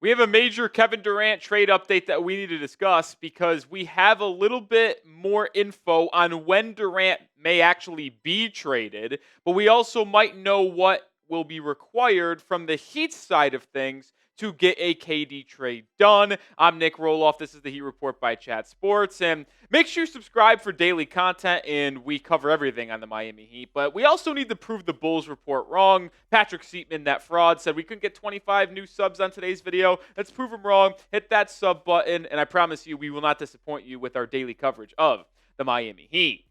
We have a major Kevin Durant trade update that we need to discuss because we have a little bit more info on when Durant may actually be traded, but we also might know what will be required from the Heat side of things to get a KD trade done. I'm Nick Rohloff. This is the Heat Report by Chat Sports. And make sure you subscribe for daily content, and we cover everything on the Miami Heat. But we also need to prove the Bulls report wrong. Patrick Seatman, that fraud, said we couldn't get 25 new subs on today's video. Let's prove him wrong. Hit that sub button, and I promise you we will not disappoint you with our daily coverage of the Miami Heat.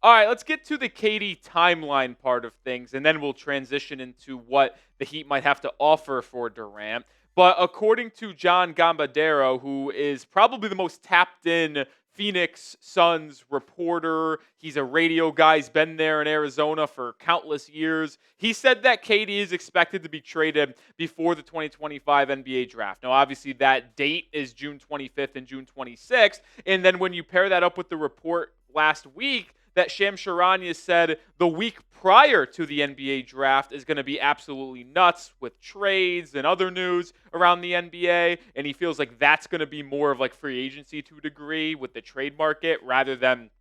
All right, let's get to the KD timeline part of things, and then we'll transition into what the Heat might have to offer for Durant. But according to John Gambadero, who is probably the most tapped-in Phoenix Suns reporter, he's a radio guy, he's been there in Arizona for countless years. He said that KD is expected to be traded before the 2025 NBA draft. Now, obviously, that date is June 25th and June 26th. And then when you pair that up with the report last week, that Shams Charania said the week prior to the NBA draft is going to be absolutely nuts with trades and other news around the NBA, and he feels like that's going to be more of like free agency to a degree with the trade market rather than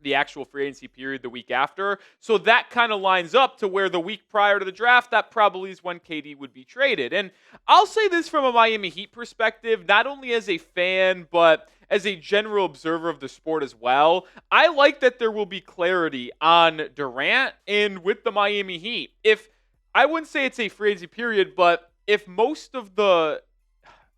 the actual free agency period the week after. So that kind of lines up to where the week prior to the draft, that probably is when KD would be traded. And I'll say this from a Miami Heat perspective, not only as a fan, but as a general observer of the sport as well. I like that there will be clarity on Durant and with the Miami Heat. If I wouldn't say it's a free agency period, but if most of the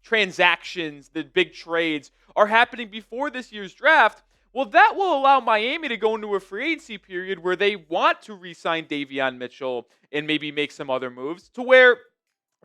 transactions, the big trades are happening before this year's draft, well, that will allow Miami to go into a free agency period where they want to re-sign Davion Mitchell and maybe make some other moves to where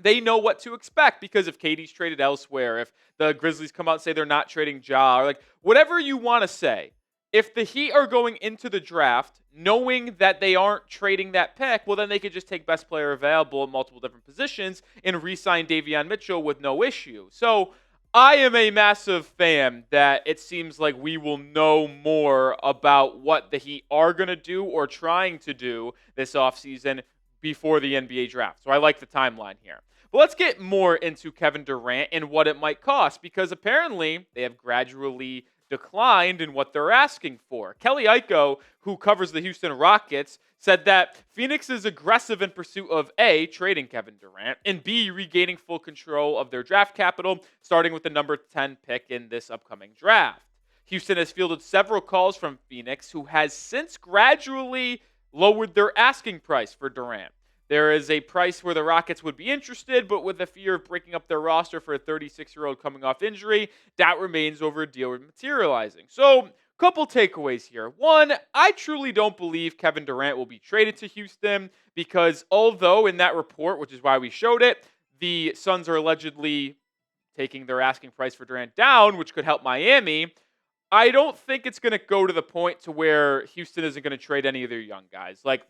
they know what to expect. Because if KD's traded elsewhere, if the Grizzlies come out and say they're not trading Ja, or like whatever you want to say, if the Heat are going into the draft knowing that they aren't trading that pick, well, then they could just take best player available at multiple different positions and re-sign Davion Mitchell with no issue. So I am a massive fan that it seems like we will know more about what the Heat are going to do or trying to do this offseason before the NBA draft. So I like the timeline here. But let's get more into Kevin Durant and what it might cost, because apparently they have gradually declined in what they're asking for. Kel'el, who covers the Houston Rockets, said that Phoenix is aggressive in pursuit of A, trading Kevin Durant, and B, regaining full control of their draft capital, starting with the number 10 pick in this upcoming draft. Houston has fielded several calls from Phoenix, who has since gradually lowered their asking price for Durant. There is a price where the Rockets would be interested, but with the fear of breaking up their roster for a 36-year-old coming off injury, that remains over a deal materializing. So, couple takeaways here. One, I truly don't believe Kevin Durant will be traded to Houston because although in that report, which is why we showed it, the Suns are allegedly taking their asking price for Durant down, which could help Miami, I don't think it's going to go to the point to where Houston isn't going to trade any of their young guys. Like,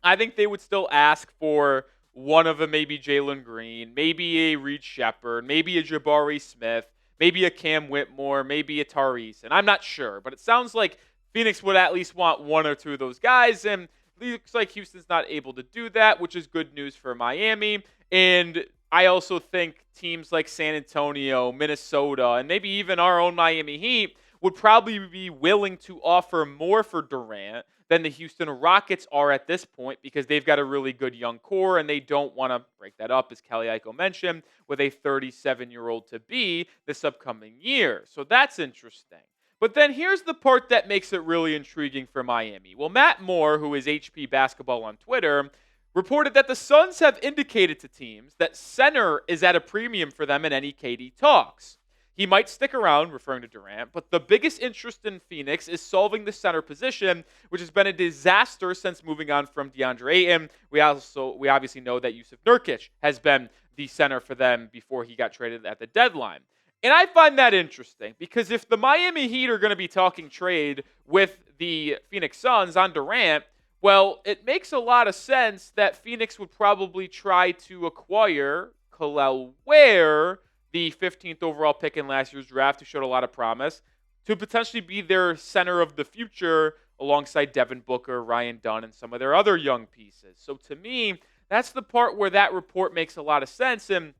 I think they would still ask for one of them, maybe Jalen Green, maybe a Reed Shepherd, maybe a Jabari Smith, maybe a Cam Whitmore, maybe a Tariq. And I'm not sure, but it sounds like Phoenix would at least want one or two of those guys. And it looks like Houston's not able to do that, which is good news for Miami. And I also think teams like San Antonio, Minnesota, and maybe even our own Miami Heat would probably be willing to offer more for Durant than the Houston Rockets are at this point because they've got a really good young core and they don't want to break that up, as Kel'el mentioned, with a 37-year-old to be this upcoming year. So that's interesting. But then here's the part that makes it really intriguing for Miami. Well, Matt Moore, who is HP Basketball on Twitter, reported that the Suns have indicated to teams that center is at a premium for them in any KD talks. He might stick around, referring to Durant, but the biggest interest in Phoenix is solving the center position, which has been a disaster since moving on from DeAndre Ayton. We obviously know that Yusuf Nurkic has been the center for them before he got traded at the deadline. And I find that interesting because if the Miami Heat are going to be talking trade with the Phoenix Suns on Durant, well, it makes a lot of sense that Phoenix would probably try to acquire Kel'el Ware, the 15th overall pick in last year's draft, who showed a lot of promise, to potentially be their center of the future alongside Devin Booker, Ryan Dunn, and some of their other young pieces. So to me, that's the part where that report makes a lot of sense. And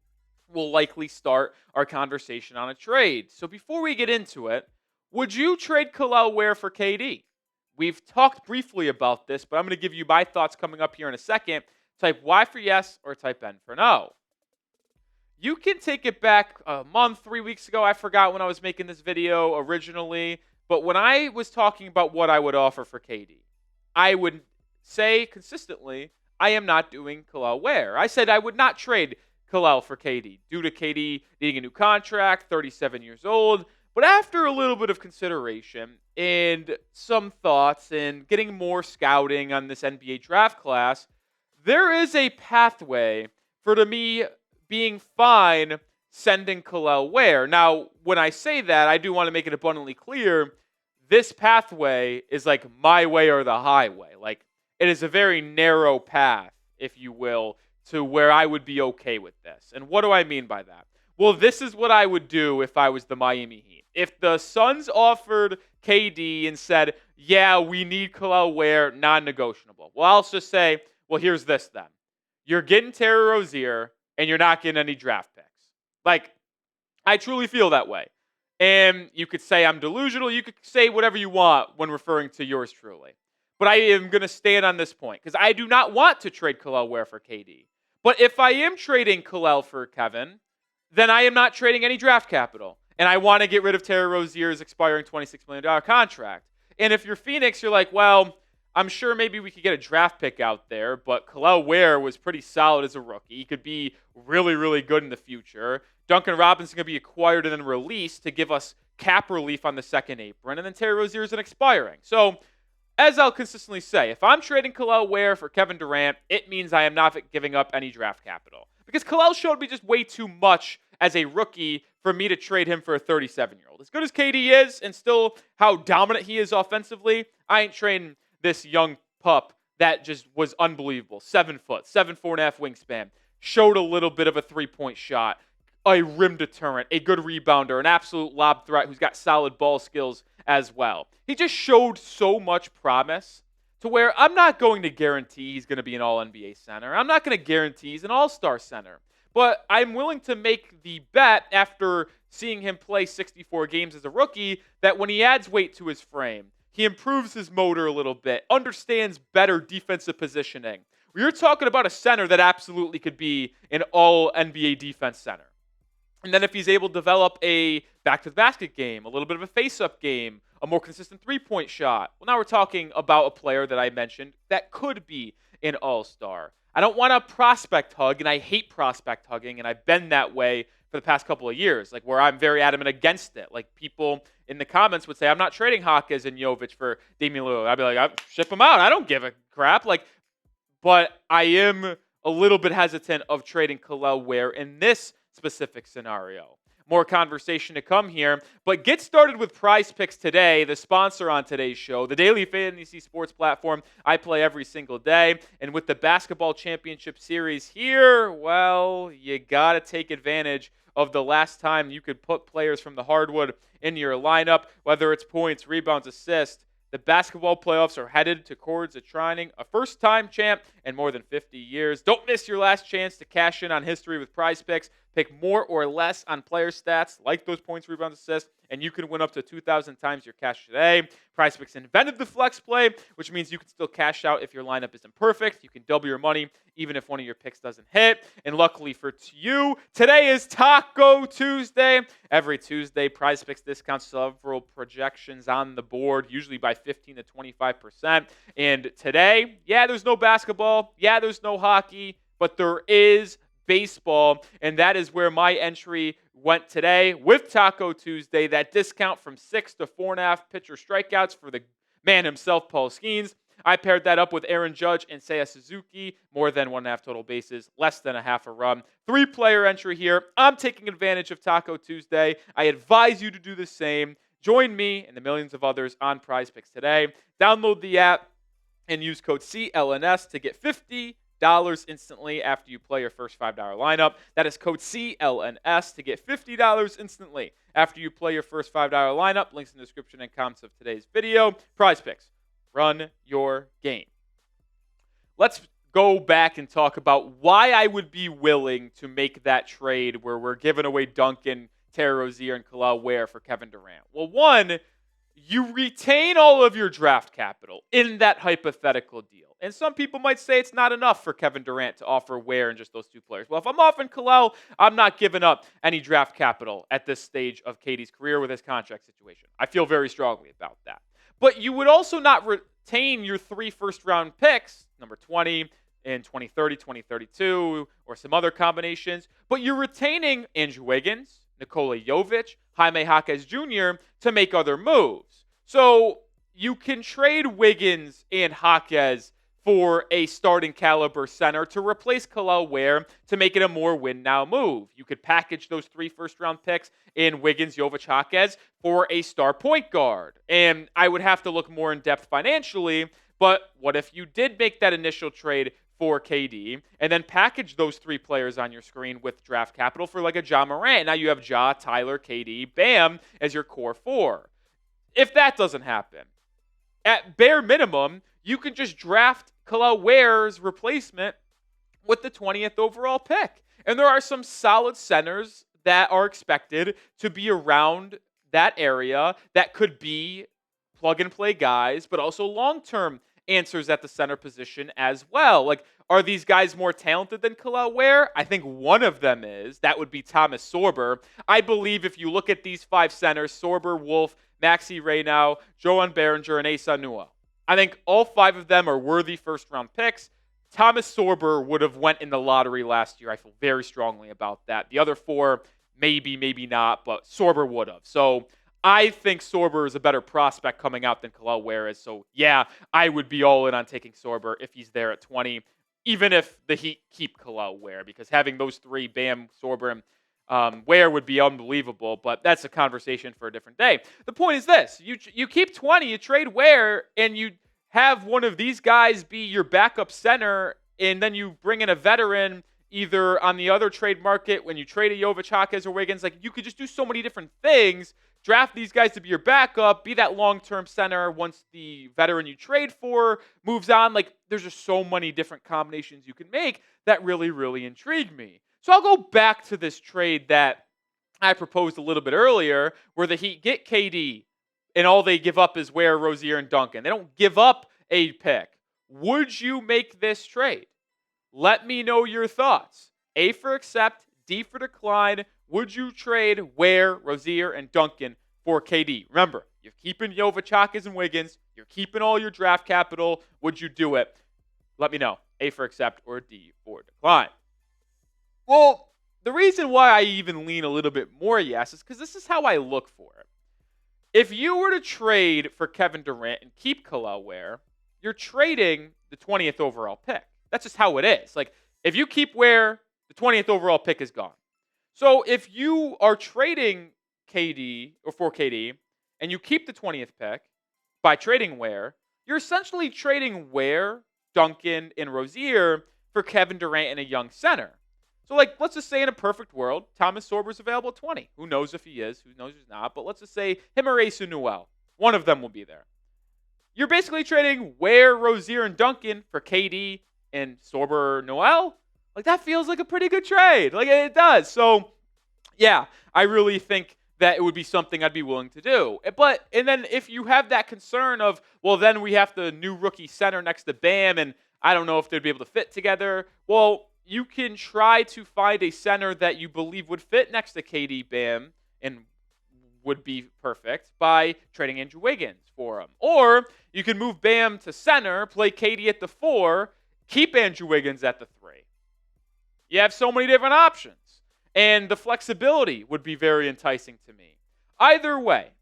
we'll likely start our conversation on a trade. So before we get into it, would you trade Kel'el Ware for KD? We've talked briefly about this, but I'm going to give you my thoughts coming up here in a second. Type Y for yes or type N for no. You can take it back a month, 3 weeks ago. I forgot when I was making this video originally. But when I was talking about what I would offer for KD, I would say consistently, I am not doing Kel'el Ware. I said I would not trade Kel'el for KD due to KD needing a new contract, 37 years old. But after a little bit of consideration and some thoughts and getting more scouting on this NBA draft class, there is a pathway for me being fine sending Kel'el Ware. Now, when I say that, I do want to make it abundantly clear this pathway is like my way or the highway. Like, it is a very narrow path, if you will, to where I would be okay with this. And what do I mean by that? Well, this is what I would do if I was the Miami Heat. If the Suns offered KD and said, yeah, we need Kel'el Ware, non-negotiable. Well, I'll just say, well, here's this then. You're getting Terry Rozier, and you're not getting any draft picks. Like, I truly feel that way. And you could say I'm delusional. You could say whatever you want when referring to yours truly. But I am going to stand on this point because I do not want to trade Kel'el Ware for KD. But if I am trading Kel'el for Kevin, then I am not trading any draft capital. And I want to get rid of Terry Rozier's expiring $26 million contract. And if you're Phoenix, you're like, well, I'm sure maybe we could get a draft pick out there, but Kel'el Ware was pretty solid as a rookie. He could be really, really good in the future. Duncan Robinson could be acquired and then released to give us cap relief on the second apron, and then Terry Rozier isn't expiring. So, as I'll consistently say, if I'm trading Kel'el Ware for Kevin Durant, it means I am not giving up any draft capital. Because Kel'el showed me just way too much as a rookie for me to trade him for a 37-year-old. As good as KD is, and still how dominant he is offensively, I ain't trading this young pup that just was unbelievable. 7 foot, 4.5 wingspan. Showed a little bit of a three-point shot. A rim deterrent, a good rebounder, an absolute lob threat who's got solid ball skills as well. He just showed so much promise to where I'm not going to guarantee he's going to be an all-NBA center. I'm not going to guarantee he's an all-star center. But I'm willing to make the bet after seeing him play 64 games as a rookie that when he adds weight to his frame, he improves his motor a little bit, understands better defensive positioning. You're talking about a center that absolutely could be an all-NBA defense center. And then if he's able to develop a back-to-the-basket game, a little bit of a face-up game, a more consistent three-point shot, well, now we're talking about a player that I mentioned that could be an all-star. I don't want a prospect hug, and I hate prospect hugging, and I've been that way for the past couple of years, like where I'm very adamant against it. Like people in the comments would say, I'm not trading Hawkes and Jovic for Damian Lillard. I'd be like, ship them out. I don't give a crap. But I am a little bit hesitant of trading Kel'el Ware in this specific scenario. More conversation to come here, but get started with Prize Picks today, the sponsor on today's show, the daily fantasy sports platform I play every single day. And with the basketball championship series here, well, you got to take advantage of the last time you could put players from the hardwood in your lineup, whether it's points, rebounds, assists. The basketball playoffs are headed towards a first-time champ in more than 50 years. Don't miss your last chance to cash in on history with Prize Picks. Pick more or less on player stats, like those points, rebounds, assists, and you can win up to 2,000 times your cash today. Prize Picks invented the flex play, which means you can still cash out if your lineup isn't perfect. You can double your money even if one of your picks doesn't hit. And luckily for you, today is Taco Tuesday. Every Tuesday, Prize Picks discounts several projections on the board, usually by 15 to 25%. And today, yeah, there's no basketball. Yeah, there's no hockey, but there is baseball, and that is where my entry went today with Taco Tuesday. That discount from 6 to 4.5 pitcher strikeouts for the man himself, Paul Skeens. I paired that up with Aaron Judge and Seiya Suzuki, more than 1.5 total bases, less than a half a run. 3-player entry here. I'm taking advantage of Taco Tuesday. I advise you to do the same. Join me and the millions of others on Prize Picks today. Download the app and use code CLNS to get $50 instantly after you play your first $5 lineup. That is code CLNS to get $50 instantly after you play your first $5 lineup. Links in the description and comments of today's video. Prize Picks. Run your game. Let's go back and talk about why I would be willing to make that trade where we're giving away Duncan, Terry Rozier, and Kel'el Ware for Kevin Durant. Well, one, you retain all of your draft capital in that hypothetical deal. And some people might say it's not enough for Kevin Durant to offer Ware and just those two players. Well, if I'm offering Kel'el, I'm not giving up any draft capital at this stage of KD's career with his contract situation. I feel very strongly about that. But you would also not retain your 3 first-round picks, number 20 in 2030, 2032, or some other combinations. But you're retaining Andrew Wiggins, Nikola Jovic, Jaime Jaquez Jr. to make other moves. So you can trade Wiggins and Jaquez for a starting caliber center to replace Kel'el Ware to make it a more win-now move. You could package those 3 first-round picks in Wiggins, Jovic, Jaquez for a star point guard. And I would have to look more in depth financially, but what if you did make that initial trade for KD and then package those 3 players on your screen with draft capital for like a Ja Morant? Now you have Ja, Tyler, KD, Bam as your core 4. If that doesn't happen, at bare minimum, you can just draft Kel'el Ware's replacement with the 20th overall pick. And there are some solid centers that are expected to be around that area that could be plug-and-play guys, but also long-term answers at the center position as well. Like, are these guys more talented than Kel'el Ware? I think one of them is. That would be Thomas Sorber. I believe if you look at these 5 centers, Sorber, Wolf, Maxi Reynow, Joan Behringer, and Asa Nua, I think all 5 of them are worthy first-round picks. Thomas Sorber would have went in the lottery last year. I feel very strongly about that. The other 4, maybe, maybe not, but Sorber would have. So I think Sorber is a better prospect coming out than Kel'el Ware is. So, yeah, I would be all in on taking Sorber if he's there at 20, even if the Heat keep Kel'el Ware, because having those 3, Bam, Sorber, and Ware would be unbelievable, but that's a conversation for a different day. The point is this. You keep 20, you trade Ware, and you have one of these guys be your backup center, and then you bring in a veteran either on the other trade market when you trade a Jovic, Jaquez, or Wiggins. Like, you could just do so many different things. Draft these guys to be your backup, be that long-term center once the veteran you trade for moves on. Like, there's just so many different combinations you can make that really, really intrigue me. So I'll go back to this trade that I proposed a little bit earlier, where the Heat get KD, and all they give up is Ware, Rozier, and Duncan. They don't give up a pick. Would you make this trade? Let me know your thoughts. A for accept, D for decline. Would you trade Ware, Rozier, and Duncan for KD? Remember, you're keeping Jovic, Jaquez, and Wiggins. You're keeping all your draft capital. Would you do it? Let me know. A for accept or D for decline. Well, the reason why I even lean a little bit more yes is because this is how I look for it. If you were to trade for Kevin Durant and keep Kel'el Ware, you're trading the 20th overall pick. That's just how it is. Like, if you keep Ware, the 20th overall pick is gone. So if you are trading KD or for KD and you keep the 20th pick by trading Ware, you're essentially trading Ware, Duncan, and Rozier for Kevin Durant and a young center. So, like, let's just say in a perfect world, Thomas Sorber's available at 20. Who knows if he is? Who knows if he's not? But let's just say him or Asa Nua. One of them will be there. You're basically trading Ware, Rozier, and Duncan for KD and Sorber or Noel. Like, that feels like a pretty good trade. Like, it does. So, yeah, I really think that it would be something I'd be willing to do. And then if you have that concern of, well, then we have the new rookie center next to Bam, and I don't know if they'd be able to fit together. Well, you can try to find a center that you believe would fit next to KD, Bam, and would be perfect by trading Andrew Wiggins for him. Or you can move Bam to center, play KD at the 4, keep Andrew Wiggins at the 3. You have so many different options. And the flexibility would be very enticing to me. Either way,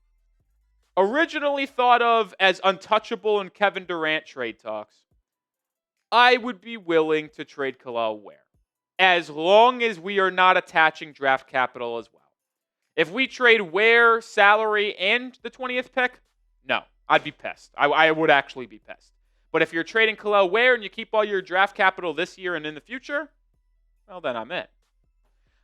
originally thought of as untouchable in Kevin Durant trade talks, I would be willing to trade Kel'el Ware, as long as we are not attaching draft capital as well. If we trade Ware, salary, and the 20th pick, no, I'd be pissed. I would actually be pissed. But if you're trading Kel'el Ware and you keep all your draft capital this year and in the future, well, then I'm in.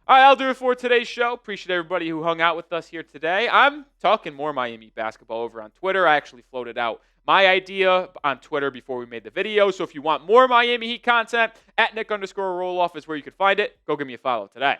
All right, I'll do it for today's show. Appreciate everybody who hung out with us here today. I'm talking more Miami basketball over on Twitter. I actually floated out my idea on Twitter before we made the video. So if you want more Miami Heat content, at Nick_Rohloff is where you can find it. Go give me a follow today.